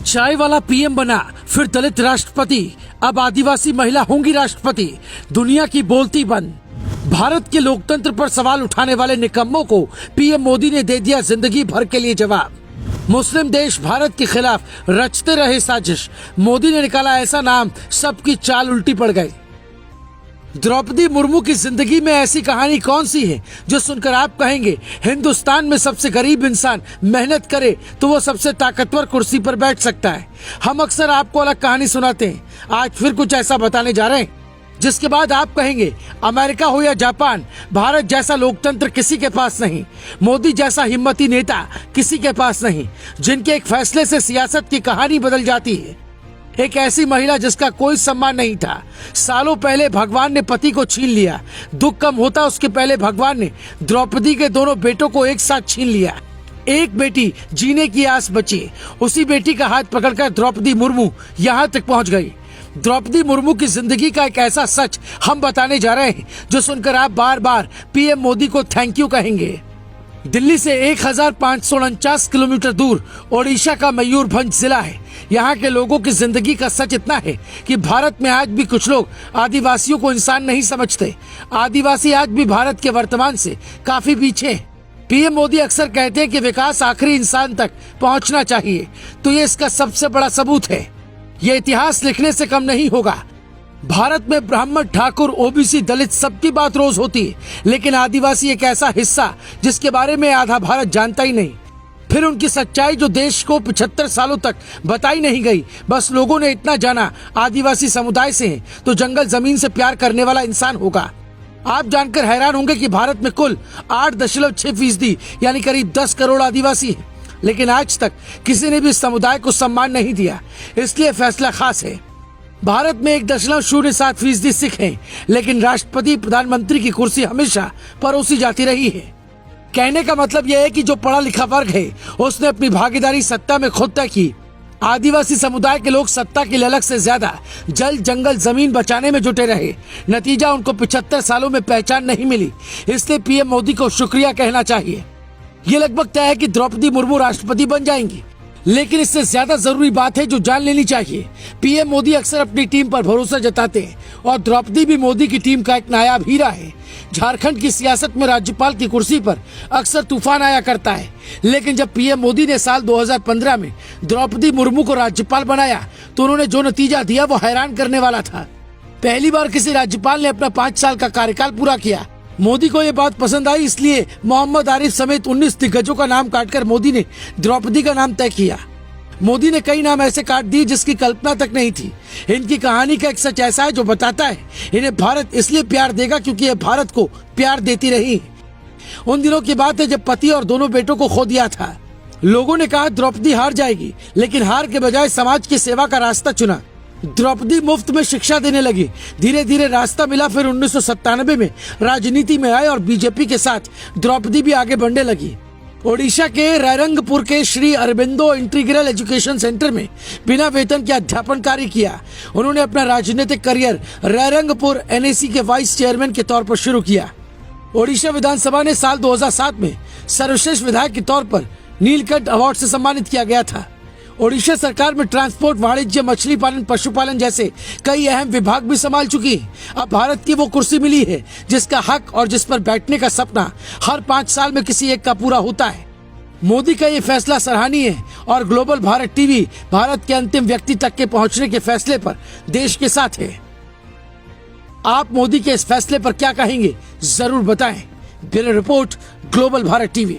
चाय वाला पीएम बना, फिर दलित राष्ट्रपति, अब आदिवासी महिला होंगी राष्ट्रपति। दुनिया की बोलती बंद। भारत के लोकतंत्र पर सवाल उठाने वाले निकम्मों को पीएम मोदी ने दे दिया जिंदगी भर के लिए जवाब। मुस्लिम देश भारत के खिलाफ रचते रहे साजिश, मोदी ने निकाला ऐसा नाम, सबकी चाल उल्टी पड़ गई। द्रौपदी मुर्मू की जिंदगी में ऐसी कहानी कौन सी है जो सुनकर आप कहेंगे हिंदुस्तान में सबसे गरीब इंसान मेहनत करे तो वो सबसे ताकतवर कुर्सी पर बैठ सकता है। हम अक्सर आपको अलग कहानी सुनाते हैं, आज फिर कुछ ऐसा बताने जा रहे हैं जिसके बाद आप कहेंगे अमेरिका हो या जापान, भारत जैसा लोकतंत्र किसी के पास नहीं, मोदी जैसा हिम्मती नेता किसी के पास नहीं, जिनके एक फैसले से सियासत की कहानी बदल जाती है। एक ऐसी महिला जिसका कोई सम्मान नहीं था, सालों पहले भगवान ने पति को छीन लिया। दुख कम होता उसके पहले भगवान ने द्रौपदी के दोनों बेटों को एक साथ छीन लिया। एक बेटी जीने की आस बची, उसी बेटी का हाथ पकड़कर द्रौपदी मुर्मू यहाँ तक पहुँच गई। द्रौपदी मुर्मू की जिंदगी का एक ऐसा सच हम बताने जा रहे हैं जो सुनकर आप बार बार पीएम मोदी को थैंक यू कहेंगे। दिल्ली से 1549 किलोमीटर दूर ओडिशा का मयूरभंज जिला है। यहाँ के लोगों की जिंदगी का सच इतना है कि भारत में आज भी कुछ लोग आदिवासियों को इंसान नहीं समझते। आदिवासी आज भी भारत के वर्तमान से काफी पीछे हैं। पीएम मोदी अक्सर कहते हैं कि विकास आखिरी इंसान तक पहुँचना चाहिए, तो ये इसका सबसे बड़ा सबूत है। ये इतिहास लिखने से कम नहीं होगा। भारत में ब्राह्मण, ठाकुर, ओबीसी, दलित सबकी बात रोज होती है, लेकिन आदिवासी एक ऐसा हिस्सा जिसके बारे में आधा भारत जानता ही नहीं। फिर उनकी सच्चाई जो देश को 75 सालों तक बताई नहीं गई। बस लोगों ने इतना जाना आदिवासी समुदाय से है तो जंगल जमीन से प्यार करने वाला इंसान होगा। आप जानकर हैरान होंगे कि भारत में कुल 8.6% यानी करीब 10 करोड़ आदिवासी हैं, लेकिन आज तक किसी ने भी इस समुदाय को सम्मान नहीं दिया। इसलिए फैसला खास है। भारत में 1.07% सिख हैं, लेकिन राष्ट्रपति प्रधानमंत्री की कुर्सी हमेशा परोसी जाती रही है। कहने का मतलब यह है कि जो पढ़ा लिखा वर्ग है उसने अपनी भागीदारी सत्ता में खुद तय की। आदिवासी समुदाय के लोग सत्ता की ललक से ज्यादा जल, जंगल, जमीन बचाने में जुटे रहे। नतीजा उनको 75 सालों में पहचान नहीं मिली। इसलिए पीएम मोदी को शुक्रिया कहना चाहिए। ये लगभग तय है कि द्रौपदी मुर्मू राष्ट्रपति बन जाएंगी, लेकिन इससे ज्यादा जरूरी बात है जो जान लेनी चाहिए। पीएम मोदी अक्सर अपनी टीम पर भरोसा जताते हैं और द्रौपदी भी मोदी की टीम का एक नायाब हीरा है। झारखंड की सियासत में राज्यपाल की कुर्सी पर अक्सर तूफान आया करता है, लेकिन जब पीएम मोदी ने साल 2015 में द्रौपदी मुर्मू को राज्यपाल बनाया तो उन्होंने जो नतीजा दिया वो हैरान करने वाला था। पहली बार किसी राज्यपाल ने अपना 5 साल का कार्यकाल पूरा किया। मोदी को ये बात पसंद आई, इसलिए मोहम्मद आरिफ समेत 19 दिग्गजों का नाम काटकर मोदी ने द्रौपदी का नाम तय किया। मोदी ने कई नाम ऐसे काट दिए जिसकी कल्पना तक नहीं थी। इनकी कहानी का एक सच ऐसा है जो बताता है इन्हें भारत इसलिए प्यार देगा क्योंकि ये भारत को प्यार देती रही। उन दिनों की बात है जब पति और दोनों बेटों को खो दिया था। लोगों ने कहा द्रौपदी हार जाएगी, लेकिन हार के बजाय समाज की सेवा का रास्ता चुना। द्रौपदी मुफ्त में शिक्षा देने लगी। धीरे धीरे रास्ता मिला। फिर 1997 में राजनीति में आए और बीजेपी के साथ द्रौपदी भी आगे बढ़ने लगी। ओडिशा के रायरंगपुर के Shri Aurobindo integral education centre में बिना वेतन के अध्यापन कार्य किया। उन्होंने अपना राजनीतिक करियर रायरंगपुर एनएसी के वाइस चेयरमैन के तौर पर शुरू किया। ओडिशा विधानसभा ने साल 2007 में सर्वश्रेष्ठ विधायक के तौर पर नीलकंठ अवार्ड से सम्मानित किया गया था। ओडिशा सरकार में ट्रांसपोर्ट, वाणिज्य, मछली पालन, पशुपालन जैसे कई अहम विभाग भी संभाल चुकी है। अब भारत की वो कुर्सी मिली है जिसका हक और जिस पर बैठने का सपना हर 5 साल में किसी एक का पूरा होता है। मोदी का ये फैसला सराहनीय है और ग्लोबल भारत टीवी भारत के अंतिम व्यक्ति तक के पहुंचने के फैसले पर देश के साथ है। आप मोदी के इस फैसले पर क्या कहेंगे जरूर बताएं। Bureau report, global Bharat TV.